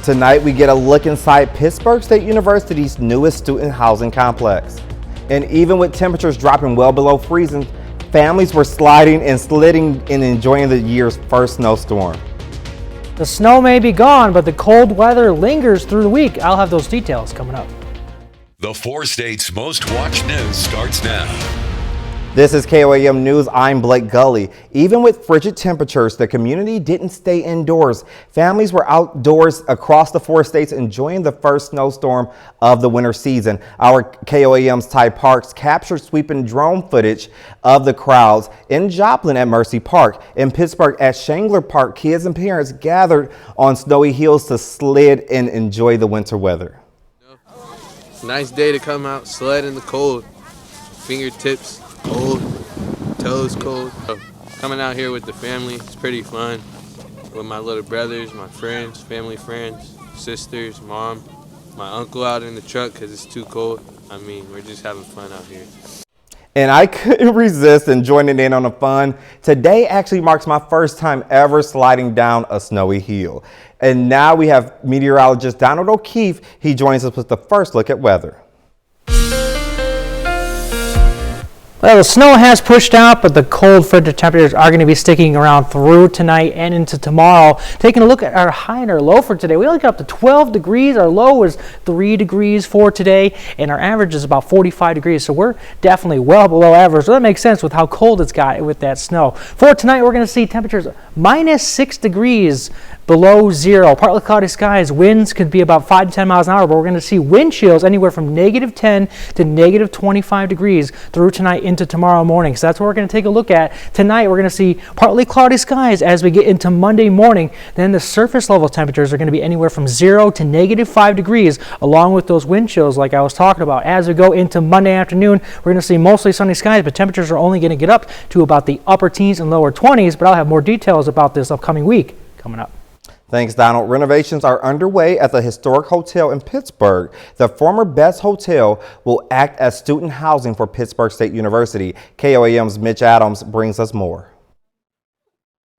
Tonight we get a look inside Pittsburg State University's newest student housing complex. And even with temperatures dropping well below freezing, families were sliding and sliding and enjoying the year's first snowstorm. The snow may be gone, but the cold weather lingers through the week. I'll have those details coming up. The 4 states' most watched news starts now. This is KOAM News. I'm Blake Gully. Even with frigid temperatures, the community didn't stay indoors. Families were outdoors across the 4 states enjoying the first snowstorm of the winter season. Our KOAM's Ty Parks captured sweeping drone footage of the crowds in Joplin at Mercy Park. In Pittsburgh at Shangler Park, kids and parents gathered on snowy hills to sled and enjoy the winter weather. Nice day to come out, sled in the cold, fingertips cold, toes cold. So coming out here with the family, it's pretty fun. With my little brothers, my friends, family friends, sisters, mom, my uncle out in the truck because it's too cold. I mean, we're just having fun out here. And I couldn't resist and joining in on the fun. Today actually marks my first time ever sliding down a snowy hill. And now we have meteorologist Donald O'Keefe. He joins us with the first look at weather. Well, the snow has pushed out, but the cold frigid temperatures are going to be sticking around through tonight and into tomorrow. Taking a look at our high and our low for today, we only got up to 12 degrees. Our low was 3 degrees for today, and our average is about 45 degrees. So we're definitely well below average. So that makes sense with how cold it's got with that snow. For tonight, we're going to see temperatures -6 degrees below zero. Partly cloudy skies. Winds could be about 5 to 10 miles an hour, but we're going to see wind chills anywhere from -10 to -25 degrees through tonight into tomorrow morning. So that's what we're going to take a look at. Tonight, we're going to see partly cloudy skies as we get into Monday morning. Then the surface level temperatures are going to be anywhere from 0 to -5 degrees, along with those wind chills like I was talking about. As we go into Monday afternoon, we're going to see mostly sunny skies, but temperatures are only going to get up to about the upper teens and lower 20s. But I'll have more details about this upcoming week coming up. Thanks, Donald. Renovations are underway at the historic hotel in Pittsburgh. The former Best Hotel will act as student housing for Pittsburgh State University. KOAM's Mitch Adams brings us more.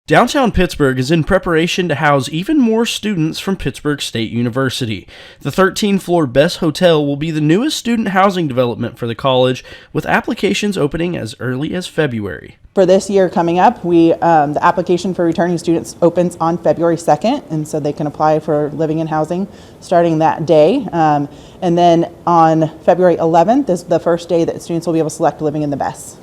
Downtown Pittsburgh is in preparation to house even more students from Pittsburgh State University. The 13-floor Best Hotel will be the newest student housing development for the college, with applications opening as early as February. For this year coming up, the application for returning students opens on February 2nd, and so they can apply for living and housing starting that day. And then on February 11th is the first day that students will be able to select living in the Best.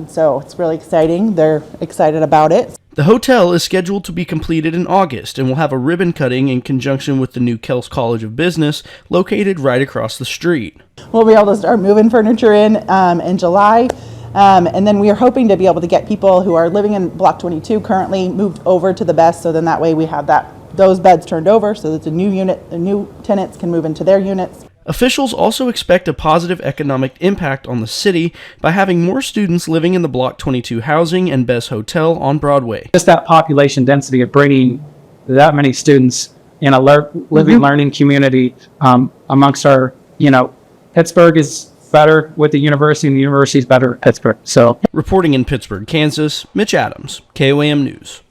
So it's really exciting. They're excited about it. The hotel is scheduled to be completed in August and will have a ribbon cutting in conjunction with the new Kels College of Business located right across the street. We'll be able to start moving furniture in July. And then we are hoping to be able to get people who are living in Block 22 currently moved over to the Best, so then that way we have those beds turned over so that the new tenants can move into their units. Officials also expect a positive economic impact on the city by having more students living in the Block 22 housing and Best Hotel on Broadway. Just that population density of bringing that many students in a living, learning community amongst our, Pittsburgh is better with the university and the university is better at Pittsburgh. So, reporting in Pittsburgh, Kansas, Mitch Adams, KOAM News.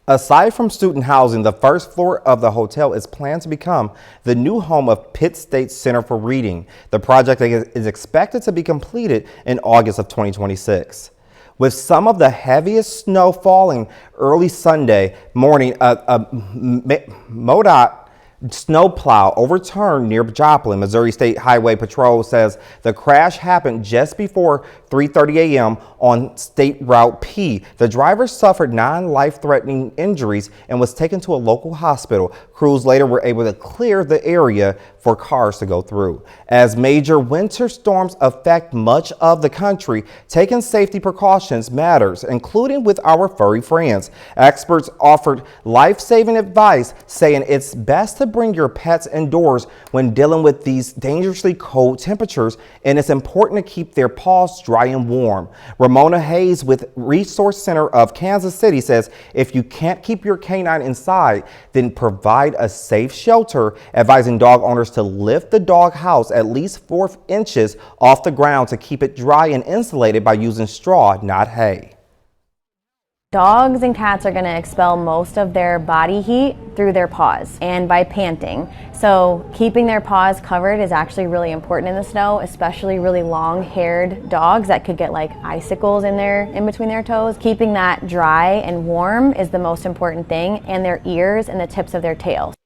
Aside from student housing, the first floor of the hotel is planned to become the new home of Pitt State Center for Reading. The project is expected to be completed in August of 2026. With some of the heaviest snow falling early Sunday morning, MoDOT snowplow overturned near Joplin. Missouri State Highway Patrol says the crash happened just before 3:30 a.m. on State Route P. The driver suffered non-life-threatening injuries and was taken to a local hospital. Crews later were able to clear the area for cars to go through. As major winter storms affect much of the country, taking safety precautions matters, including with our furry friends. Experts offered life-saving advice, saying it's best to bring your pets indoors when dealing with these dangerously cold temperatures, and it's important to keep their paws dry and warm. Ramona Hayes with Resource Center of Kansas City says if you can't keep your canine inside, then provide a safe shelter, advising dog owners to lift the dog house at least 4 inches off the ground to keep it dry and insulated by using straw, not hay. Dogs and cats are going to expel most of their body heat through their paws and by panting. So keeping their paws covered is actually really important in the snow, especially really long-haired dogs that could get like icicles in between their toes. Keeping that dry and warm is the most important thing, and their ears and the tips of their tails.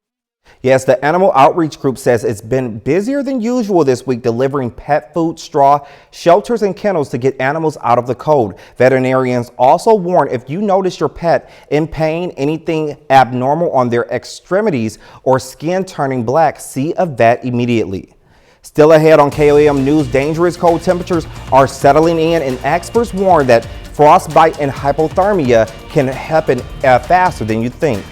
Yes, the Animal Outreach Group says it's been busier than usual this week delivering pet food, straw, shelters, and kennels to get animals out of the cold. Veterinarians also warn if you notice your pet in pain, anything abnormal on their extremities, or skin turning black, see a vet immediately. Still ahead on KOAM News, dangerous cold temperatures are settling in, and experts warn that frostbite and hypothermia can happen faster than you think.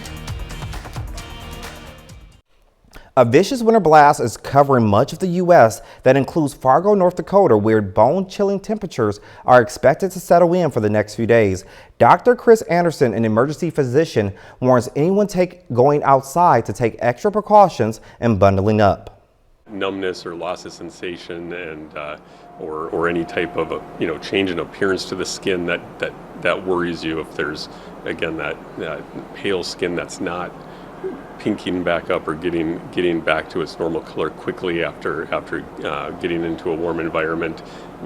A vicious winter blast is covering much of the U.S. That includes Fargo, North Dakota, where bone-chilling temperatures are expected to settle in for the next few days. Dr. Chris Anderson, an emergency physician, warns anyone going outside to take extra precautions and bundling up. Numbness or loss of sensation, and or any type of change in appearance to the skin that worries you. If there's again that pale skin that's not pinking back up or getting back to its normal color quickly after getting into a warm environment,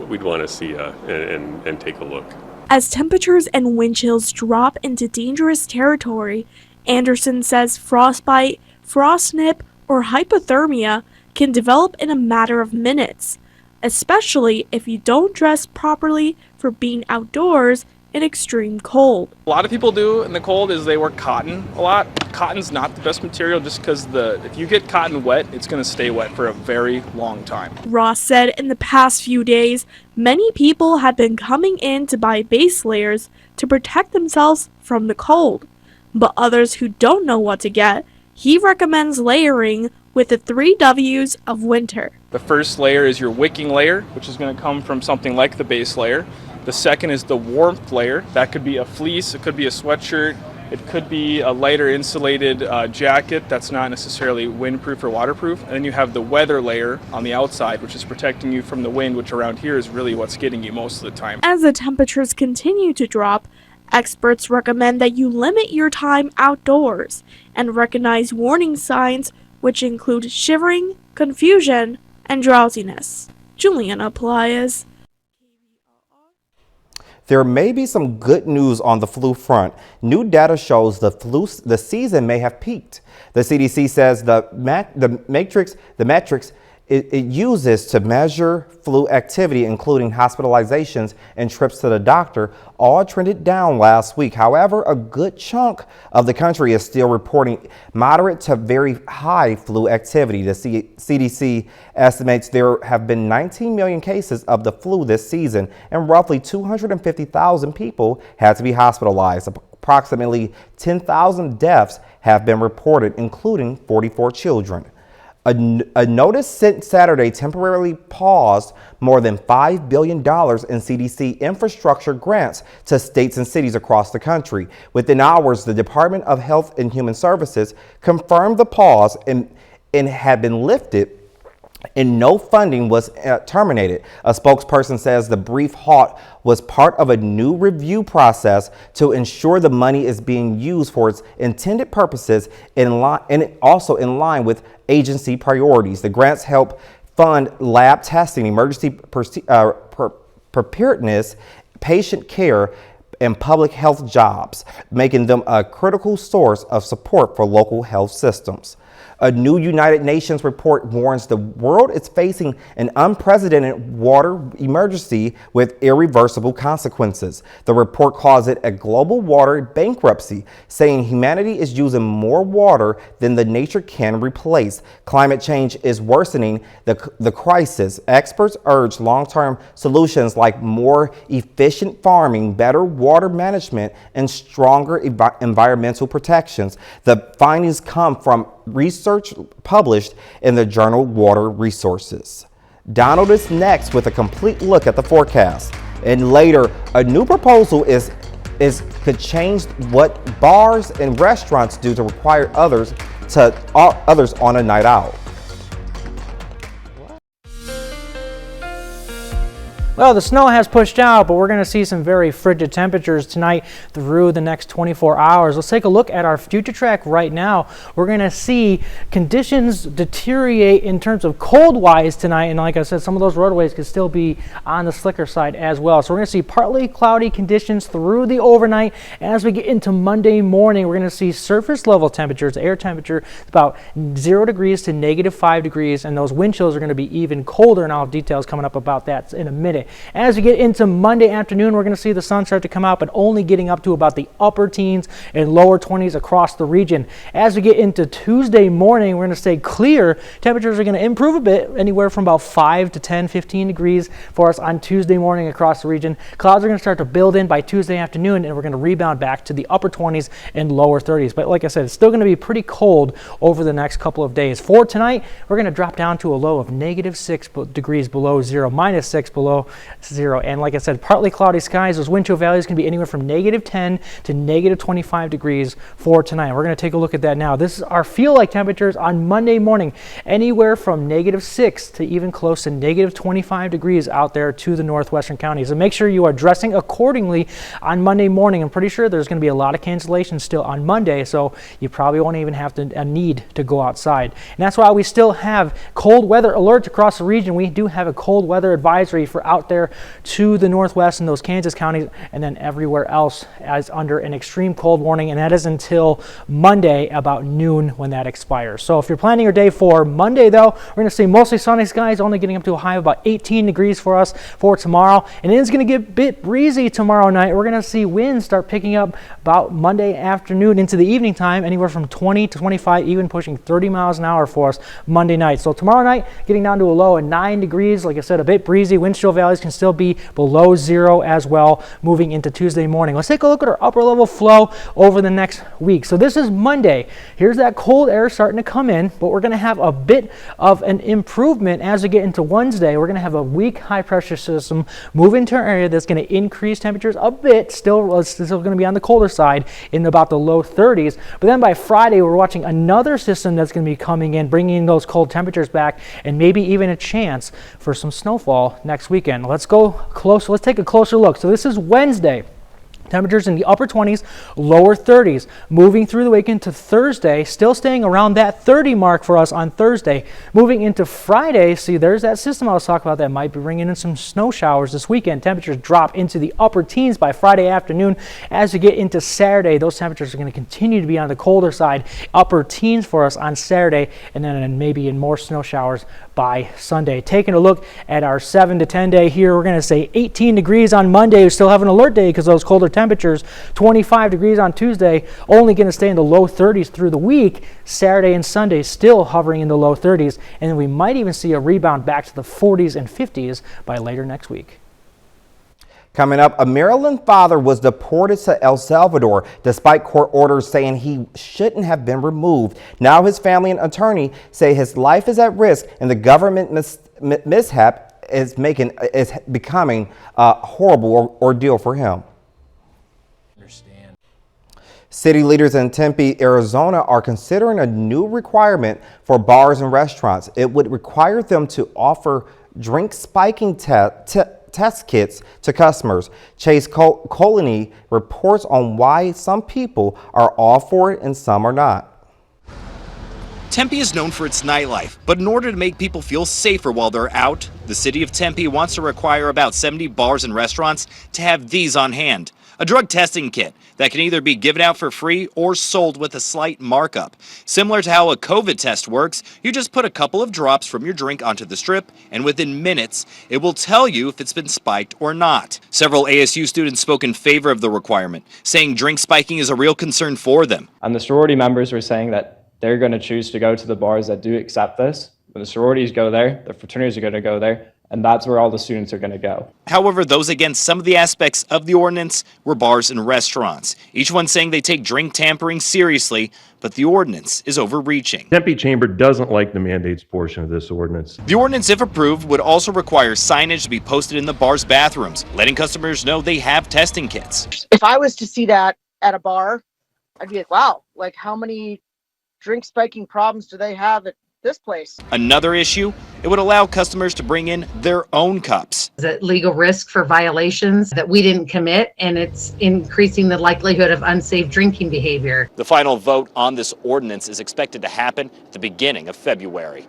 we'd want to see and take a look. As temperatures and wind chills drop into dangerous territory, Anderson says frostbite, frostnip, or hypothermia can develop in a matter of minutes, especially if you don't dress properly for being outdoors in extreme cold. A lot of people do in the cold is they wear cotton a lot. Cotton's not the best material just because if you get cotton wet, it's going to stay wet for a very long time. Ross said in the past few days, many people have been coming in to buy base layers to protect themselves from the cold. But others who don't know what to get, he recommends layering with the 3 W's of winter. The first layer is your wicking layer, which is going to come from something like the base layer. The second is the warmth layer. That could be a fleece, it could be a sweatshirt, it could be a lighter insulated jacket that's not necessarily windproof or waterproof. And then you have the weather layer on the outside, which is protecting you from the wind, which around here is really what's getting you most of the time. As the temperatures continue to drop, experts recommend that you limit your time outdoors and recognize warning signs, which include shivering, confusion, and drowsiness. Juliana Pelaez. There may be some good news on the flu front. New data shows the season may have peaked. The CDC says the metrics it uses to measure flu activity, including hospitalizations and trips to the doctor, all trended down last week. However, a good chunk of the country is still reporting moderate to very high flu activity. The CDC estimates there have been 19 million cases of the flu this season, and roughly 250,000 people had to be hospitalized. Approximately 10,000 deaths have been reported, including 44 children. A notice sent Saturday temporarily paused more than $5 billion in CDC infrastructure grants to states and cities across the country. Within hours, the Department of Health and Human Services confirmed the pause and had been lifted, and no funding was terminated. A spokesperson says the brief halt was part of a new review process to ensure the money is being used for its intended purposes and also in line with agency priorities. The grants help fund lab testing, emergency preparedness, patient care, and public health jobs, making them a critical source of support for local health systems. A new United Nations report warns the world is facing an unprecedented water emergency with irreversible consequences. The report calls it a global water bankruptcy, saying humanity is using more water than the nature can replace. Climate change is worsening the crisis. Experts urge long-term solutions like more efficient farming, better water management, and stronger environmental protections. The findings come from research published in the journal Water Resources. Donald is next with a complete look at the forecast. And later, a new proposal could change what bars and restaurants do to require others on a night out. Well, the snow has pushed out, but we're going to see some very frigid temperatures tonight through the next 24 hours. Let's take a look at our future track right now. We're going to see conditions deteriorate in terms of cold-wise tonight, and like I said, some of those roadways could still be on the slicker side as well. So we're going to see partly cloudy conditions through the overnight. As we get into Monday morning, we're going to see surface level temperatures, air temperature, about 0 degrees to -5 degrees, and those wind chills are going to be even colder, and I'll have details coming up about that in a minute. As we get into Monday afternoon, we're going to see the sun start to come out, but only getting up to about the upper teens and lower 20s across the region. As we get into Tuesday morning, we're going to stay clear. Temperatures are going to improve a bit, anywhere from about 5 to 10, 15 degrees for us on Tuesday morning across the region. Clouds are going to start to build in by Tuesday afternoon, and we're going to rebound back to the upper 20s and lower 30s. But like I said, it's still going to be pretty cold over the next couple of days. For tonight, we're going to drop down to a low of -6 degrees below zero, -6 below zero, and like I said, partly cloudy skies. Those wind chill values can be anywhere from -10 to -25 degrees for tonight. We're going to take a look at that now. This is our feel-like temperatures on Monday morning, anywhere from -6 to even close to -25 degrees out there to the northwestern counties. And make sure you are dressing accordingly on Monday morning. I'm pretty sure there's going to be a lot of cancellations still on Monday, so you probably won't even have to need to go outside. And that's why we still have cold weather alerts across the region. We do have a cold weather advisory for out there to the northwest in those Kansas counties, and then everywhere else as under an extreme cold warning, and that is until Monday about noon when that expires. So if you're planning your day for Monday, though, we're going to see mostly sunny skies, only getting up to a high of about 18 degrees for us for tomorrow, and it is going to get a bit breezy tomorrow night. We're going to see winds start picking up about Monday afternoon into the evening time, anywhere from 20 to 25, even pushing 30 miles an hour for us Monday night. So tomorrow night, getting down to a low of 9 degrees. Like I said, a bit breezy. Wind chill values can still be below zero as well moving into Tuesday morning. Let's take a look at our upper level flow over the next week. So this is Monday. Here's that cold air starting to come in, but we're going to have a bit of an improvement as we get into Wednesday. We're going to have a weak high pressure system move into an area that's going to increase temperatures a bit. Still going to be on the colder side in about the low 30s. But then by Friday, we're watching another system that's going to be coming in, bringing those cold temperatures back, and maybe even a chance for some snowfall next weekend. Let's go closer. Let's take a closer look. So this is Wednesday. Temperatures in the upper 20s, lower 30s. Moving through the week into Thursday, still staying around that 30 mark for us on Thursday. Moving into Friday, see there's that system I was talking about that might be bringing in some snow showers this weekend. Temperatures drop into the upper teens by Friday afternoon. As we get into Saturday, those temperatures are going to continue to be on the colder side, upper teens for us on Saturday, and then maybe in more snow showers by Sunday. Taking a look at our 7 to 10 day here, we're going to say 18 degrees on Monday. We still have an alert day because those colder temperatures. 25 degrees on Tuesday, only going to stay in the low 30s through the week. Saturday and Sunday still hovering in the low 30s, and then we might even see a rebound back to the 40s and 50s by later next week. Coming up, a Maryland father was deported to El Salvador despite court orders saying he shouldn't have been removed. Now his family and attorney say his life is at risk, and the government mishap is becoming a horrible ordeal for him. City leaders in Tempe, Arizona are considering a new requirement for bars and restaurants. It would require them to offer drink spiking test kits to customers. Chase Colony reports on why some people are all for it and some are not. Tempe is known for its nightlife, but in order to make people feel safer while they're out, the city of Tempe wants to require about 70 bars and restaurants to have these on hand. A drug testing kit that can either be given out for free or sold with a slight markup. Similar to how a COVID test works, you just put a couple of drops from your drink onto the strip, and within minutes, it will tell you if it's been spiked or not. Several ASU students spoke in favor of the requirement, saying drink spiking is a real concern for them. And the sorority members were saying that they're going to choose to go to the bars that do accept this. When the sororities go there, the fraternities are going to go there, and that's where all the students are going to go. However, those against some of the aspects of the ordinance were bars and restaurants, each one saying they take drink tampering seriously, but the ordinance is overreaching. Tempe Chamber doesn't like the mandates portion of this ordinance. The ordinance, if approved, would also require signage to be posted in the bar's bathrooms, letting customers know they have testing kits. If I was to see that at a bar, I'd be like, wow, how many drink spiking problems do they have at this place? Another issue, It would allow customers to bring in their own cups. The legal risk for violations that we didn't commit, and it's increasing the likelihood of unsafe drinking behavior. The final vote on this ordinance is expected to happen at the beginning of February.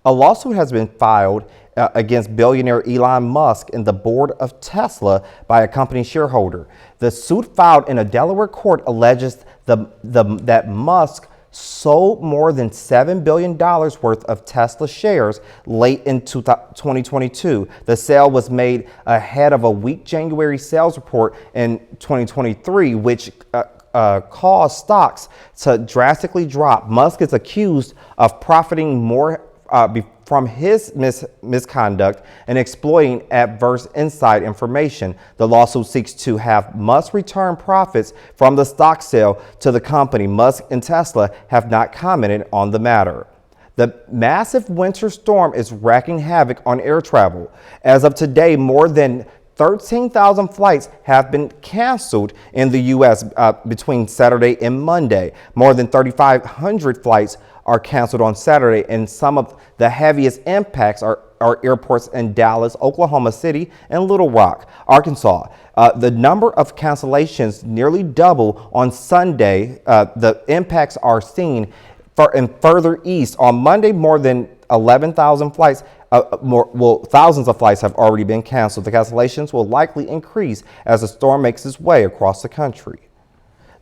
A lawsuit has been filed against billionaire Elon Musk and the board of Tesla by a company shareholder. The suit filed in a Delaware court alleges that Musk sold more than $7 billion worth of Tesla shares late in 2022. The sale was made ahead of a weak January sales report in 2023, which caused stocks to drastically drop. Musk is accused of profiting more from his misconduct and exploiting adverse inside information. The lawsuit seeks to have Musk return profits from the stock sale to the company. Musk and Tesla have not commented on the matter. The massive winter storm is wreaking havoc on air travel. As of today, more than 13,000 flights have been canceled in the U.S. Between Saturday and Monday. More than 3,500 flights are canceled on Saturday, and some of the heaviest impacts are airports in Dallas, Oklahoma City, and Little Rock, Arkansas. The number of cancellations nearly double on Sunday. The impacts are seen further east. On Monday, more than 11,000 flights, thousands of flights have already been canceled. The cancellations will likely increase as the storm makes its way across the country.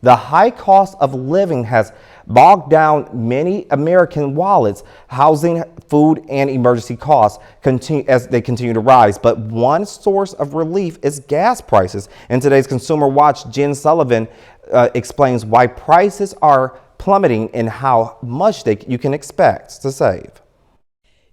The high cost of living has bogged down many American wallets. Housing, food, and emergency costs continue to rise. But one source of relief is gas prices. In today's Consumer Watch, Jen Sullivan explains why prices are plummeting and how much you can expect to save.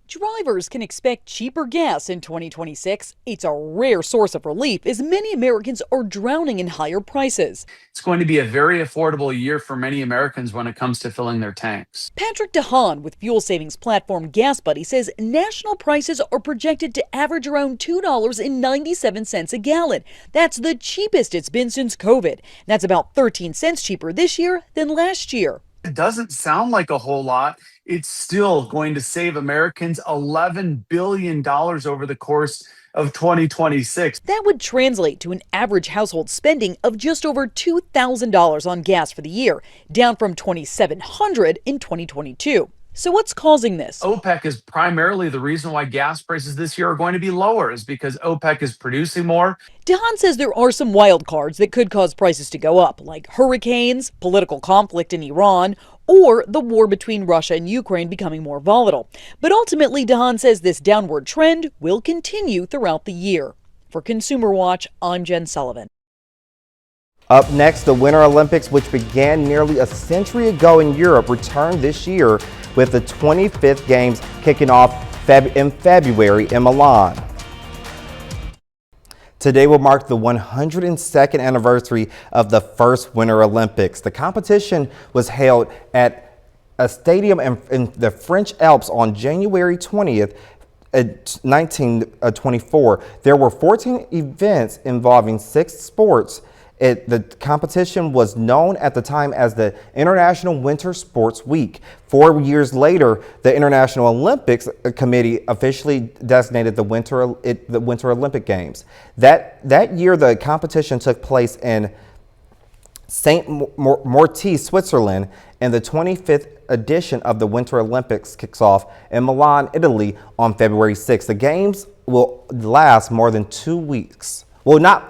Drivers can expect cheaper gas in 2026. It's a rare source of relief as many Americans are drowning in higher prices. It's going to be a very affordable year for many Americans when it comes to filling their tanks. Patrick DeHaan with fuel savings platform Gas Buddy says national prices are projected to average around $2.97 a gallon. That's the cheapest it's been since COVID. That's about 13 cents cheaper this year than last year. It doesn't sound like a whole lot. It's still going to save Americans $11 billion over the course of 2026. That would translate to an average household spending of just over $2,000 on gas for the year, down from $2,700 in 2022. So what's causing this? OPEC is primarily the reason why gas prices this year are going to be lower, is because OPEC is producing more. DeHaan says there are some wild cards that could cause prices to go up, like hurricanes, political conflict in Iran, or the war between Russia and Ukraine becoming more volatile. But ultimately, DeHaan says this downward trend will continue throughout the year. For Consumer Watch, I'm Jen Sullivan. Up next, the Winter Olympics, which began nearly a century ago in Europe, returned this year with the 25th Games kicking off in February in Milan. Today will mark the 102nd anniversary of the first Winter Olympics. The competition was held at a stadium in the French Alps on January 20th, 1924. There were 14 events involving 6 sports. The competition was known at the time as the International Winter Sports Week. 4 years later, the International Olympics Committee officially designated the Winter Olympic Games. That year, the competition took place in St. Moritz, Switzerland, and the 25th edition of the Winter Olympics kicks off in Milan, Italy on February 6th. The Games will last more than 2 weeks. More than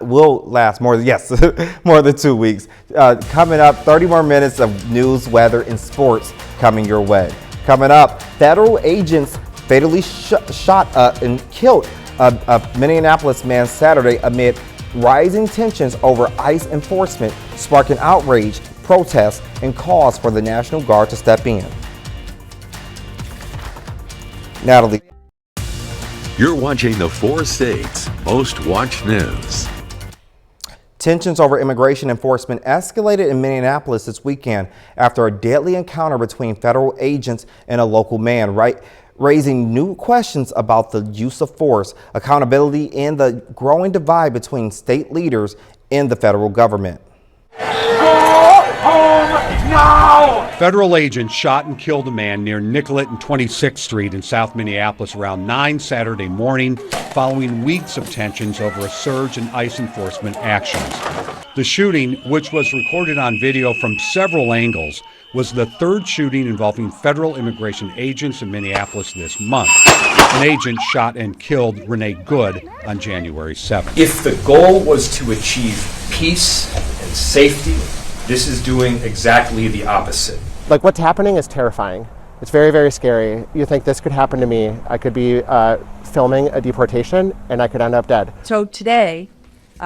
2 weeks. Coming up, 30 more minutes of news, weather, and sports coming your way. Coming up, federal agents fatally shot and killed a Minneapolis man Saturday amid rising tensions over ICE enforcement, sparking outrage, protests, and calls for the National Guard to step in. Natalie. You're watching the 4 states' most watched news. Tensions over immigration enforcement escalated in Minneapolis this weekend after a deadly encounter between federal agents and a local man, raising new questions about the use of force, accountability, and the growing divide between state leaders and the federal government. Go home now! Federal agents shot and killed a man near Nicollet and 26th Street in South Minneapolis around 9 Saturday morning, following weeks of tensions over a surge in ICE enforcement actions. The shooting, which was recorded on video from several angles, was the third shooting involving federal immigration agents in Minneapolis this month. An agent shot and killed Renee Good on January 7th. If the goal was to achieve peace and safety, this is doing exactly the opposite. Like, what's happening is terrifying. It's very, very scary. You think this could happen to me. I could be filming a deportation and I could end up dead. So today,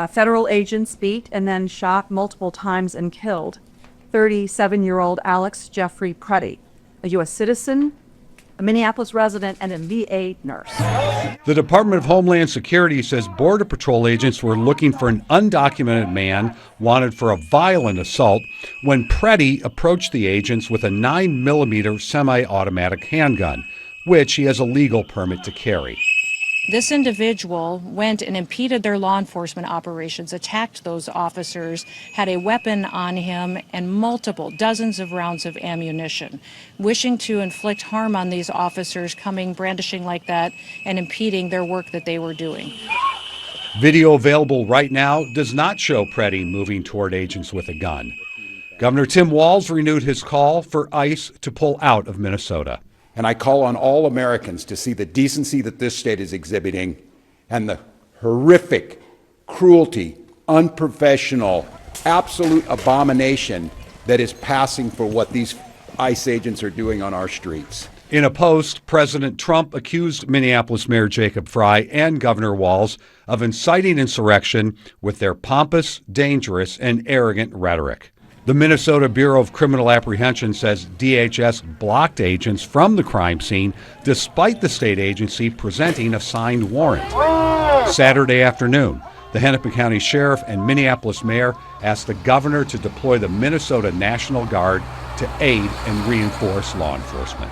federal agents beat and then shot multiple times and killed 37-year-old Alex Jeffrey Preddy, a U.S. citizen, a Minneapolis resident, and a VA nurse. The Department of Homeland Security says Border Patrol agents were looking for an undocumented man wanted for a violent assault when Preddy approached the agents with a 9mm semi-automatic handgun, which he has a legal permit to carry. This individual went and impeded their law enforcement operations, attacked those officers, had a weapon on him, and dozens of rounds of ammunition, wishing to inflict harm on these officers, brandishing like that and impeding their work that they were doing. Video available right now does not show Preddy moving toward agents with a gun. Governor Tim Walz renewed his call for ICE to pull out of Minnesota. And I call on all Americans to see the decency that this state is exhibiting and the horrific cruelty, unprofessional, absolute abomination that is passing for what these ICE agents are doing on our streets. In a post, President Trump accused Minneapolis Mayor Jacob Frey and Governor Walz of inciting insurrection with their pompous, dangerous, and arrogant rhetoric. The Minnesota Bureau of Criminal Apprehension says DHS blocked agents from the crime scene despite the state agency presenting a signed warrant. Saturday afternoon, the Hennepin County Sheriff and Minneapolis Mayor asked the governor to deploy the Minnesota National Guard to aid and reinforce law enforcement.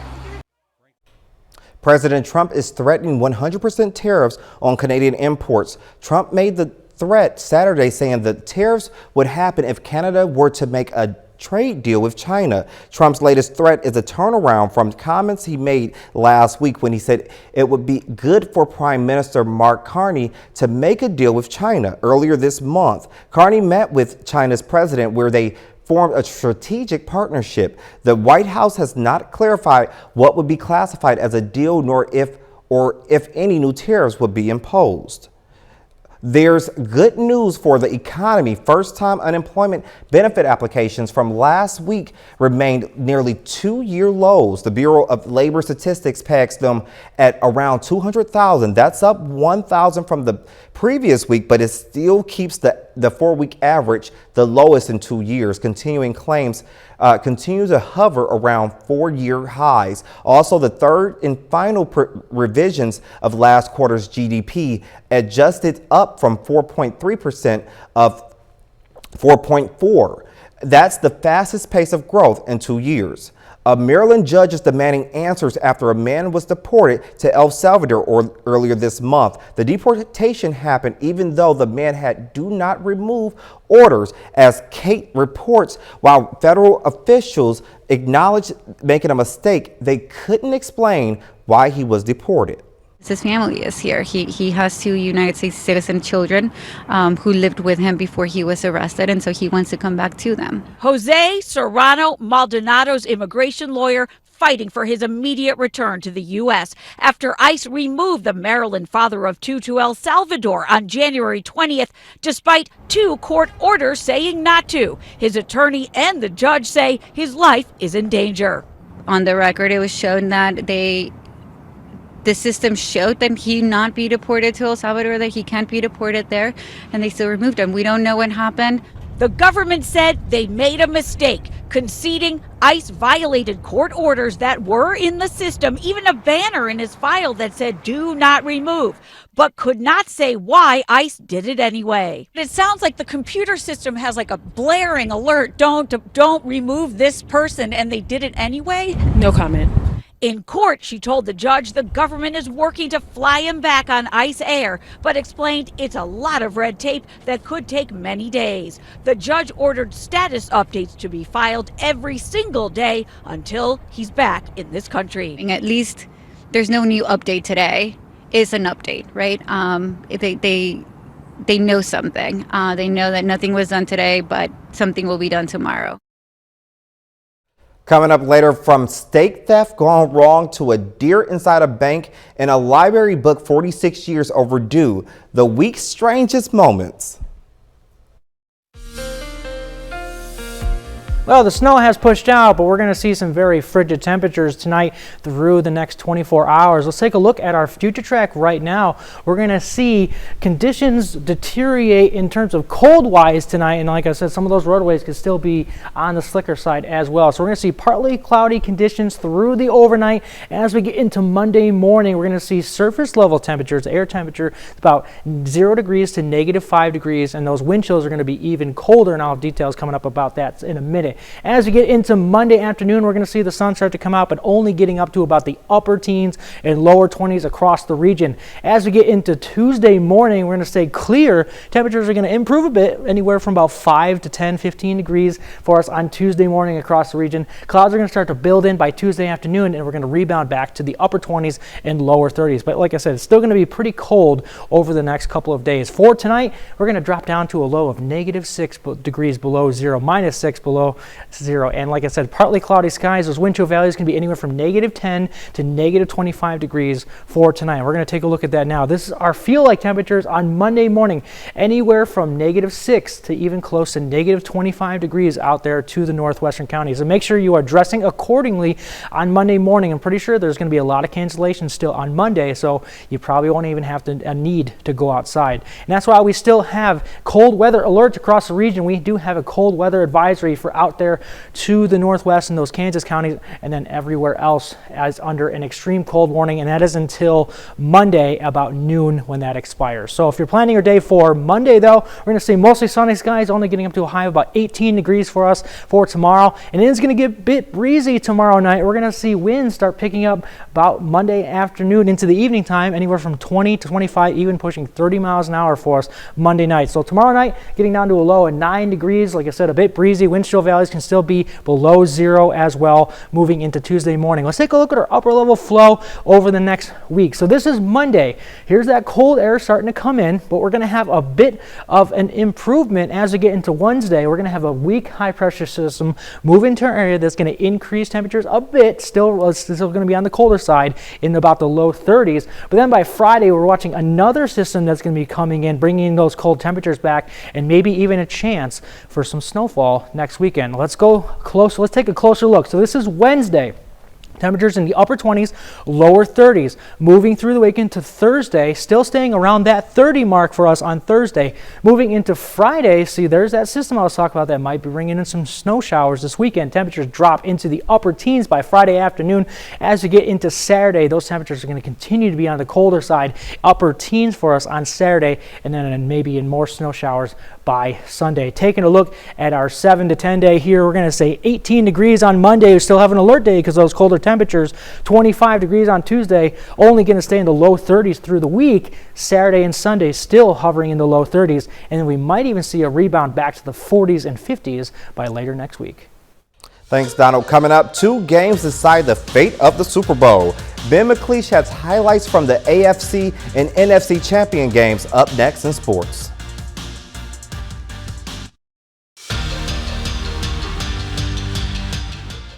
President Trump is threatening 100% tariffs on Canadian imports. Trump made the threat Saturday, saying the tariffs would happen if Canada were to make a trade deal with China. Trump's latest threat is a turnaround from comments he made last week when he said it would be good for Prime Minister Mark Carney to make a deal with China. Earlier this month, Carney met with China's president where they formed a strategic partnership. The White House has not clarified what would be classified as a deal nor if any new tariffs would be imposed. There's good news for the economy. First-time unemployment benefit applications from last week remained nearly 2-year lows. The Bureau of Labor Statistics pegs them at around 200,000. That's up 1,000 from the previous week, but it still keeps the 4-week average the lowest in 2 years. Continuing claims continue to hover around 4-year highs. Also, the third and final revisions of last quarter's GDP adjusted up from 4.3% of 4.4. That's the fastest pace of growth in 2 years. A Maryland judge is demanding answers after a man was deported to El Salvador earlier this month. The deportation happened even though the man had do not remove orders, as Kate reports. While federal officials acknowledged making a mistake, they couldn't explain why he was deported. His family is here. He has 2 United States citizen children who lived with him before he was arrested, and so he wants to come back to them. Jose Serrano Maldonado's immigration lawyer fighting for his immediate return to the U.S. after ICE removed the Maryland father of 2 to El Salvador on January 20th, despite 2 court orders saying not to. His attorney and the judge say his life is in danger. On the record, it was shown that the system showed that he not be deported to El Salvador, that he can't be deported there, and they still removed him. We don't know what happened. The government said they made a mistake, conceding ICE violated court orders that were in the system, even a banner in his file that said do not remove, but could not say why ICE did it anyway. It sounds like the computer system has like a blaring alert, don't remove this person, and they did it anyway? No comment. In court, she told the judge the government is working to fly him back on ICE air, but explained it's a lot of red tape that could take many days. The judge ordered status updates to be filed every single day until he's back in this country. At least there's no new update today. It's an update, right? They know something. They know that nothing was done today, but something will be done tomorrow. Coming up later, from stake theft gone wrong to a deer inside a bank and a library book 46 years overdue, the week's strangest moments. Well, the snow has pushed out, but we're going to see some very frigid temperatures tonight through the next 24 hours. Let's take a look at our future track right now. We're going to see conditions deteriorate in terms of cold-wise tonight, and like I said, some of those roadways could still be on the slicker side as well. So we're going to see partly cloudy conditions through the overnight. As we get into Monday morning, we're going to see surface level temperatures, air temperature about 0 degrees to -5 degrees, and those wind chills are going to be even colder, and I'll have details coming up about that in a minute. As we get into Monday afternoon, we're going to see the sun start to come out, but only getting up to about the upper teens and lower 20s across the region. As we get into Tuesday morning, we're going to stay clear. Temperatures are going to improve a bit, anywhere from about 5 to 10, 15 degrees for us on Tuesday morning across the region. Clouds are going to start to build in by Tuesday afternoon, and we're going to rebound back to the upper 20s and lower 30s. But like I said, it's still going to be pretty cold over the next couple of days. For tonight, we're going to drop down to a low of -6 degrees below zero, -6 below zero, and like I said, partly cloudy skies. Those wind chill values can be anywhere from -10 to -25 degrees for tonight. We're going to take a look at that now. This is our feel-like temperatures on Monday morning, anywhere from -6 to even close to -25 degrees out there to the northwestern counties. So make sure you are dressing accordingly on Monday morning. I'm pretty sure there's going to be a lot of cancellations still on Monday, so you probably won't even have a need to go outside. And that's why we still have cold weather alerts across the region. We do have a cold weather advisory for out there to the northwest in those Kansas counties, and then everywhere else as under an extreme cold warning, and that is until Monday about noon when that expires. So if you're planning your day for Monday, though, we're going to see mostly sunny skies, only getting up to a high of about 18 degrees for us for tomorrow, and it is going to get a bit breezy tomorrow night. We're going to see winds start picking up about Monday afternoon into the evening time, anywhere from 20 to 25, even pushing 30 miles an hour for us Monday night. So tomorrow night, getting down to a low of 9 degrees. Like I said, a bit breezy. Wind chill values can still be below zero as well moving into Tuesday morning. Let's take a look at our upper level flow over the next week. So this is Monday. Here's that cold air starting to come in, but we're going to have a bit of an improvement as we get into Wednesday. We're going to have a weak high pressure system move into our area that's going to increase temperatures a bit. Still going to be on the colder side in about the low 30s. But then by Friday, we're watching another system that's going to be coming in, bringing those cold temperatures back, and maybe even a chance for some snowfall next weekend. Let's go close. Let's take a closer look. So this is Wednesday. Temperatures in the upper 20s, lower 30s. Moving through the week into Thursday, still staying around that 30 mark for us on Thursday. Moving into Friday, see, there's that system I was talking about that might be bringing in some snow showers this weekend. Temperatures drop into the upper teens by Friday afternoon. As we get into Saturday, those temperatures are going to continue to be on the colder side, upper teens for us on Saturday, and then maybe in more snow showers by Sunday. Taking a look at our 7 to 10 day here, we're going to say 18 degrees on Monday. We still have an alert day because those colder temperatures. 25 degrees on Tuesday, only going to stay in the low 30s through the week. Saturday and Sunday still hovering in the low 30s, and then we might even see a rebound back to the 40s and 50s by later next week. Thanks, Donald. Coming up, 2 games decide the fate of the Super Bowl. Ben McLeish has highlights from the AFC and NFC champion games up next in sports.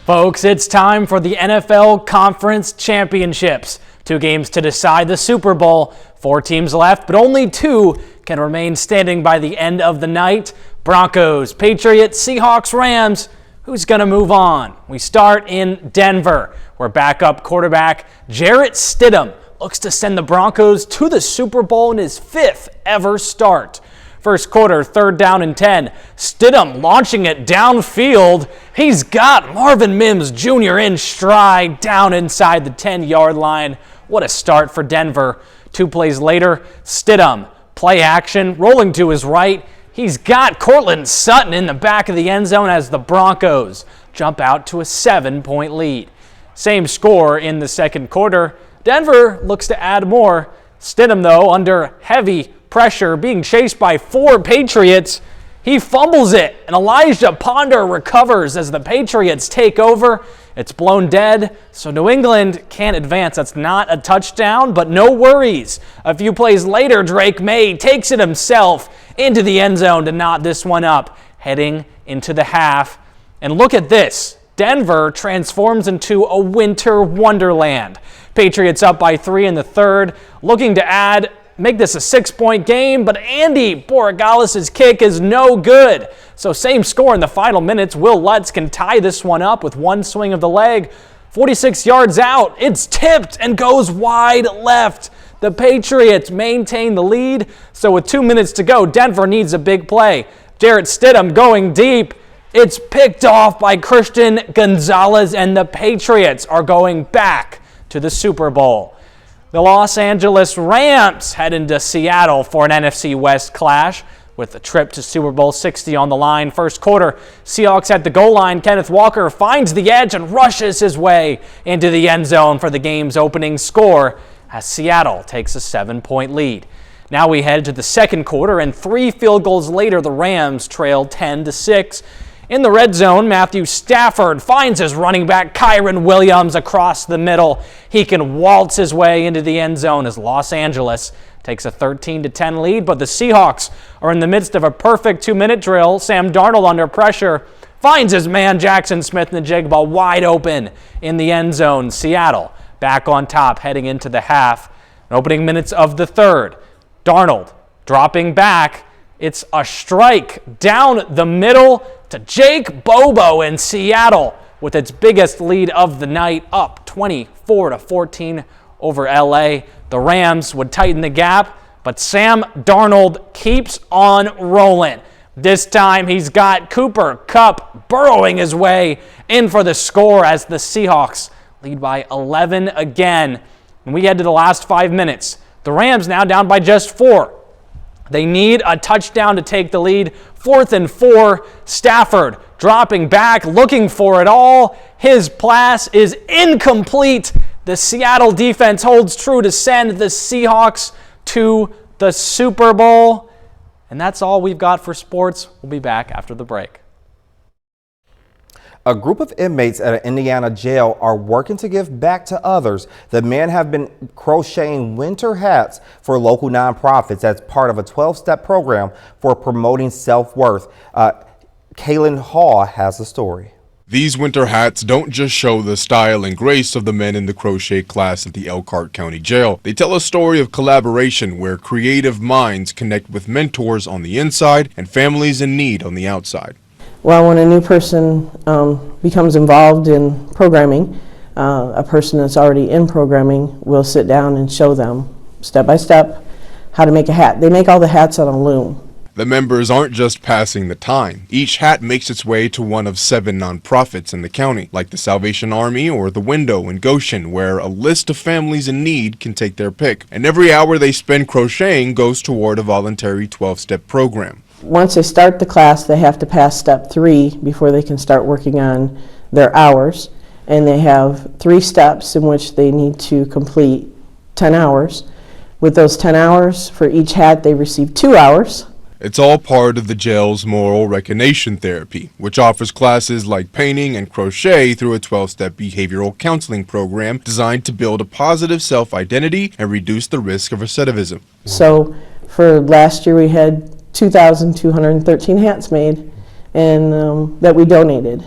Folks, it's time for the NFL Conference Championships. 2 games to decide the Super Bowl. 4 teams left, but only 2 can remain standing by the end of the night. Broncos, Patriots, Seahawks, Rams. Who's going to move on? We start in Denver, where backup quarterback Jarrett Stidham looks to send the Broncos to the Super Bowl in his 5th ever start. First quarter, 3rd down and 10. Stidham launching it downfield. He's got Marvin Mims Jr. in stride down inside the 10-yard line. What a start for Denver. 2 plays later, Stidham, play action, rolling to his right. He's got Cortland Sutton in the back of the end zone as the Broncos jump out to a 7-point lead. Same score in the second quarter. Denver looks to add more. Stidham, though, under heavy pressure, being chased by 4 Patriots. He fumbles it, and Elijah Ponder recovers as the Patriots take over. It's blown dead, so New England can't advance. That's not a touchdown, but no worries. A few plays later, Drake May takes it himself into the end zone to knot this one up, heading into the half. And look at this. Denver transforms into a winter wonderland. Patriots up by 3 in the third, looking to make this a 6-point game, but Andy Borregales' kick is no good. So same score in the final minutes. Will Lutz can tie this one up with one swing of the leg. 46 yards out, it's tipped and goes wide left. The Patriots maintain the lead. So with 2 minutes to go, Denver needs a big play. Jarrett Stidham going deep. It's picked off by Christian Gonzalez, and the Patriots are going back to the Super Bowl. The Los Angeles Rams head into Seattle for an NFC West clash with the trip to Super Bowl 60 on the line. First quarter, Seahawks at the goal line. Kenneth Walker finds the edge and rushes his way into the end zone for the game's opening score as Seattle takes a 7-point lead. Now we head to the second quarter, and 3 field goals later, the Rams trail 10-6. In the red zone, Matthew Stafford finds his running back Kyren Williams across the middle. He can waltz his way into the end zone as Los Angeles takes a 13-10 lead, but the Seahawks are in the midst of a perfect 2-minute drill. Sam Darnold under pressure finds his man Jackson Smith-Njigba wide open in the end zone. Seattle back on top heading into the half. Opening minutes of the third, Darnold dropping back. It's a strike down the middle to Jake Bobo in Seattle with its biggest lead of the night, up 24-14 over LA. The Rams would tighten the gap, but Sam Darnold keeps on rolling. This time he's got Cooper Kupp burrowing his way in for the score as the Seahawks lead by 11 again. And we head to the last 5 minutes. The Rams now down by just 4. They need a touchdown to take the lead. 4th and 4, Stafford dropping back, looking for it all. His pass is incomplete. The Seattle defense holds true to send the Seahawks to the Super Bowl. And that's all we've got for sports. We'll be back after the break. A group of inmates at an Indiana jail are working to give back to others. The men have been crocheting winter hats for local nonprofits as part of a 12-step program for promoting self-worth. Kaylin Hall has the story. These winter hats don't just show the style and grace of the men in the crochet class at the Elkhart County Jail. They tell a story of collaboration where creative minds connect with mentors on the inside and families in need on the outside. Well, when a new person becomes involved in programming, a person that's already in programming will sit down and show them step by step how to make a hat. They make all the hats on a loom. The members aren't just passing the time. Each hat makes its way to one of 7 nonprofits in the county, like the Salvation Army or the Window in Goshen, where a list of families in need can take their pick. And every hour they spend crocheting goes toward a voluntary 12-step program. Once they start the class, they have to pass step 3 before they can start working on their hours. And they have 3 steps in which they need to complete 10 hours. With those 10 hours, for each hat, they receive 2 hours. It's all part of the jail's moral recognition therapy, which offers classes like painting and crochet through a 12-step behavioral counseling program designed to build a positive self-identity and reduce the risk of recidivism. So for last year, we had 2,213 hats made and that we donated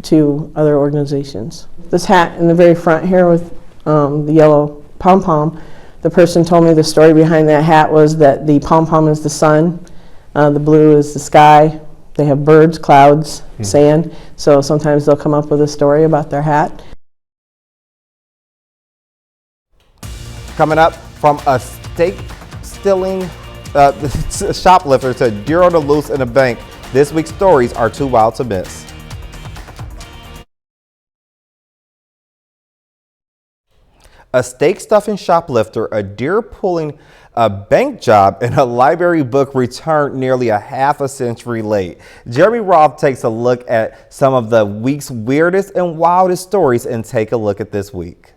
to other organizations. This hat in the very front here with the yellow pom-pom, the person told me the story behind that hat was that the pom-pom is the sun, the blue is the sky, they have birds, clouds, sand, so sometimes they'll come up with a story about their hat. Coming up, from a steak stealing shoplifter to Duro de Luz in a bank, this week's stories are too wild to miss. A steak stuffing shoplifter, a deer pulling a bank job, and a library book returned nearly a half a century late. Jeremy Roth takes a look at some of the week's weirdest and wildest stories, and take a look at this week.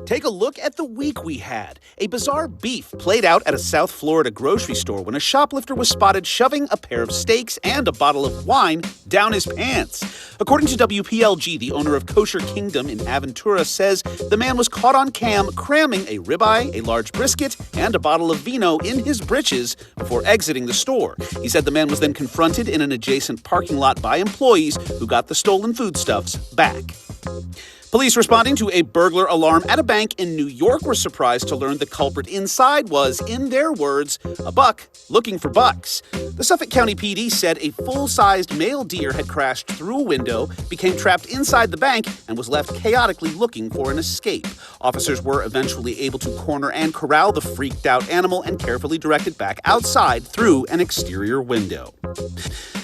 Take a look at the week we had. A bizarre beef played out at a South Florida grocery store when a shoplifter was spotted shoving a pair of steaks and a bottle of wine down his pants. According to WPLG, the owner of Kosher Kingdom in Aventura says the man was caught on cam cramming a ribeye, a large brisket, and a bottle of vino in his britches before exiting the store. He said the man was then confronted in an adjacent parking lot by employees who got the stolen foodstuffs back. Police responding to a burglar alarm at a bank in New York were surprised to learn the culprit inside was, in their words, a buck looking for bucks. The Suffolk County PD said a full-sized male deer had crashed through a window, became trapped inside the bank, and was left chaotically looking for an escape. Officers were eventually able to corner and corral the freaked-out animal and carefully direct it back outside through an exterior window.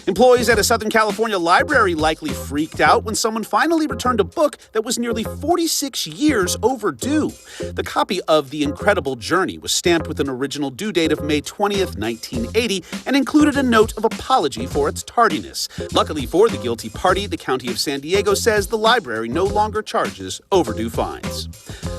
Employees at a Southern California library likely freaked out when someone finally returned a book that was nearly 46 years overdue. The copy of The Incredible Journey was stamped with an original due date of May 20th, 1980, and included a note of apology for its tardiness. Luckily for the guilty party, the County of San Diego says the library no longer charges overdue fines.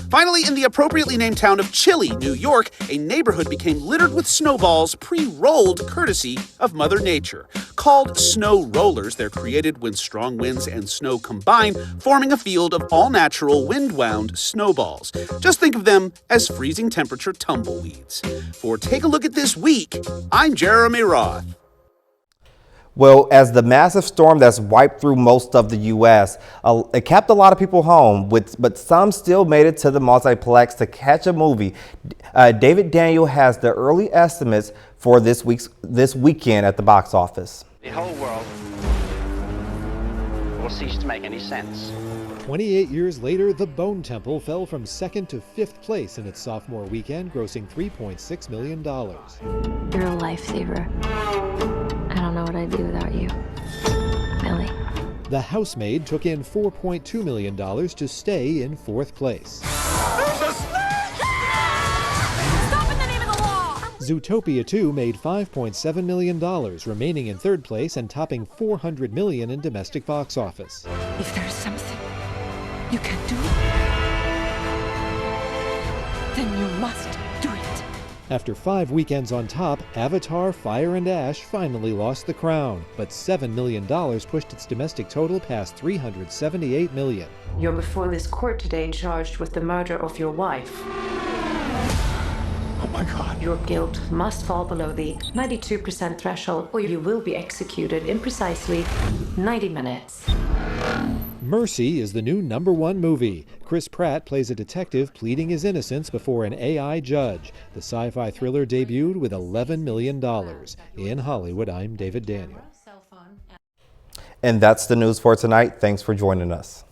Finally, in the appropriately named town of Chile, New York, a neighborhood became littered with snowballs pre-rolled courtesy of Mother Nature. Called snow rollers, they're created when strong winds and snow combine, forming a field of all-natural wind-wound snowballs. Just think of them as freezing temperature tumbleweeds. For Take a Look at This Week, I'm Jeremy Roth. Well, as the massive storm that's wiped through most of the U.S., it kept a lot of people home, but some still made it to the multiplex to catch a movie. David Daniel has the early estimates for this weekend at the box office. The whole world will cease to make any sense. 28 years later, The Bone Temple fell from 2nd to 5th place in its sophomore weekend, grossing $3.6 million. You're a lifesaver. I don't know what I'd do without you. Millie. The Housemaid took in $4.2 million to stay in 4th place. Zootopia 2 made $5.7 million, remaining in 3rd place and topping $400 million in domestic box office. If there's something you can do, then you must do it. After 5 weekends on top, Avatar: Fire and Ash finally lost the crown, but $7 million pushed its domestic total past $378 million. You're before this court today charged with the murder of your wife. Oh my God. Your guilt must fall below the 92% threshold, or you will be executed in precisely 90 minutes. Mercy is the new #1 movie. Chris Pratt plays a detective pleading his innocence before an AI judge. The sci-fi thriller debuted with $11 million. In Hollywood, I'm David Daniel. And that's the news for tonight. Thanks for joining us.